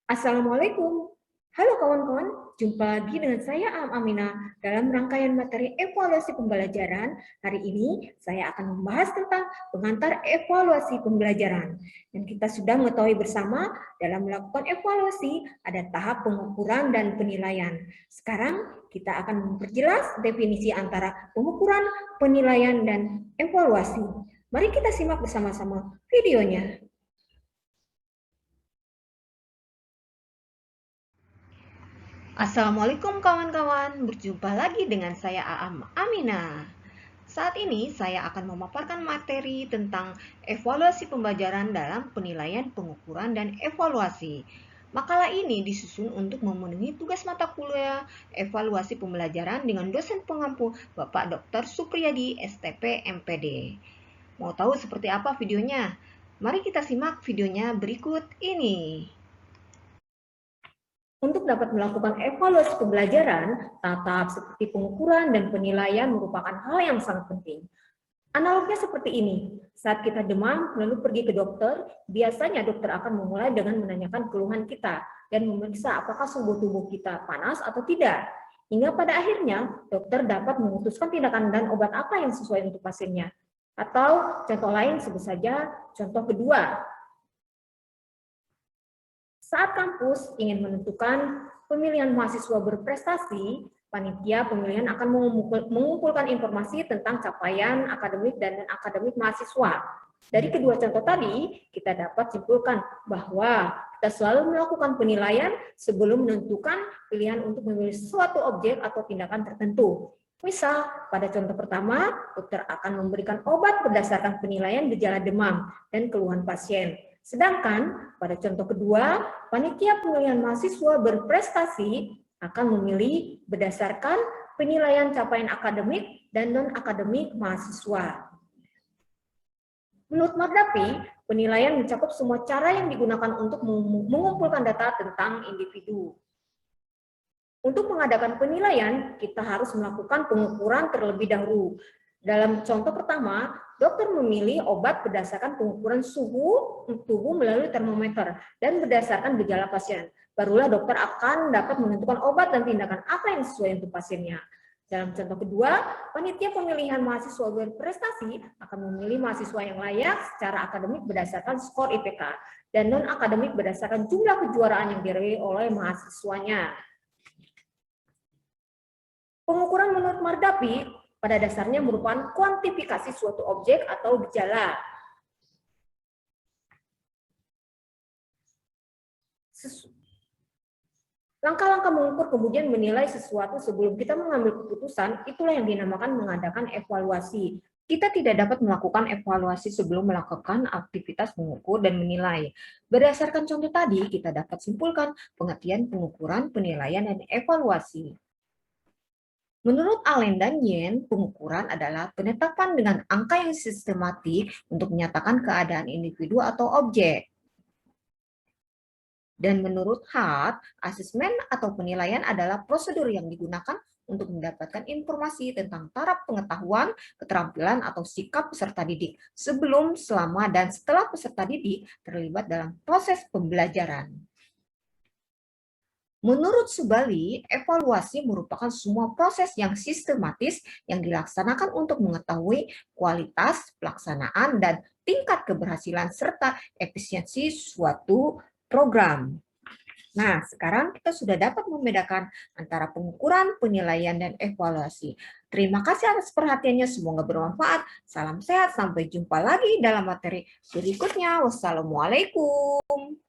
Assalamualaikum. Halo kawan-kawan, jumpa lagi dengan saya Amina dalam rangkaian materi evaluasi pembelajaran. Hari ini saya akan membahas tentang pengantar evaluasi pembelajaran. Dan kita sudah mengetahui bersama dalam melakukan evaluasi ada tahap pengukuran dan penilaian. Sekarang kita akan memperjelas definisi antara pengukuran, penilaian, dan evaluasi. Mari kita simak bersama-sama videonya. Assalamualaikum kawan-kawan, berjumpa lagi dengan saya Aam Amina. Saat ini saya akan memaparkan materi tentang evaluasi pembelajaran dalam penilaian, pengukuran, dan evaluasi. Makalah ini disusun untuk memenuhi tugas mata kuliah evaluasi pembelajaran dengan dosen pengampu Bapak Dr. Supriyadi, STP MPD. Mau tahu seperti apa videonya? Mari kita simak videonya berikut ini. Untuk dapat melakukan evaluasi pembelajaran, tahap seperti pengukuran dan penilaian merupakan hal yang sangat penting. Analognya seperti ini, saat kita demam lalu pergi ke dokter, biasanya dokter akan memulai dengan menanyakan keluhan kita dan memeriksa apakah suhu tubuh kita panas atau tidak. Hingga pada akhirnya, dokter dapat memutuskan tindakan dan obat apa yang sesuai untuk pasiennya. Atau contoh lain sebut saja contoh kedua, saat kampus ingin menentukan pemilihan mahasiswa berprestasi, panitia pemilihan akan mengumpulkan informasi tentang capaian akademik dan non-akademik mahasiswa. Dari kedua contoh tadi, kita dapat simpulkan bahwa kita selalu melakukan penilaian sebelum menentukan pilihan untuk memilih suatu objek atau tindakan tertentu. Misal, pada contoh pertama, dokter akan memberikan obat berdasarkan penilaian gejala demam dan keluhan pasien. Sedangkan pada contoh kedua, panitia pemilihan mahasiswa berprestasi akan memilih berdasarkan penilaian capaian akademik dan non-akademik mahasiswa. Menurut Mardapi, penilaian mencakup semua cara yang digunakan untuk mengumpulkan data tentang individu. Untuk mengadakan penilaian, kita harus melakukan pengukuran terlebih dahulu. Dalam contoh pertama, dokter memilih obat berdasarkan pengukuran suhu tubuh melalui termometer dan berdasarkan gejala pasien. Barulah dokter akan dapat menentukan obat dan tindakan apa yang sesuai untuk pasiennya. Dalam contoh kedua, panitia pemilihan mahasiswa berprestasi akan memilih mahasiswa yang layak secara akademik berdasarkan skor IPK dan non-akademik berdasarkan jumlah kejuaraan yang diraih oleh mahasiswanya. Pengukuran menurut Mardapi pada dasarnya merupakan kuantifikasi suatu objek atau gejala. Langkah-langkah mengukur kemudian menilai sesuatu sebelum kita mengambil keputusan, itulah yang dinamakan mengadakan evaluasi. Kita tidak dapat melakukan evaluasi sebelum melakukan aktivitas mengukur dan menilai. Berdasarkan contoh tadi, kita dapat simpulkan pengertian pengukuran, penilaian, dan evaluasi. Menurut Allen dan Yen, pengukuran adalah penetapan dengan angka yang sistematik untuk menyatakan keadaan individu atau objek. Dan menurut Hart, asesmen atau penilaian adalah prosedur yang digunakan untuk mendapatkan informasi tentang taraf pengetahuan, keterampilan, atau sikap peserta didik sebelum, selama, dan setelah peserta didik terlibat dalam proses pembelajaran. Menurut Subali, evaluasi merupakan semua proses yang sistematis yang dilaksanakan untuk mengetahui kualitas, pelaksanaan, dan tingkat keberhasilan serta efisiensi suatu program. Nah, sekarang kita sudah dapat membedakan antara pengukuran, penilaian, dan evaluasi. Terima kasih atas perhatiannya, semoga bermanfaat. Salam sehat, sampai jumpa lagi dalam materi berikutnya. Wassalamualaikum.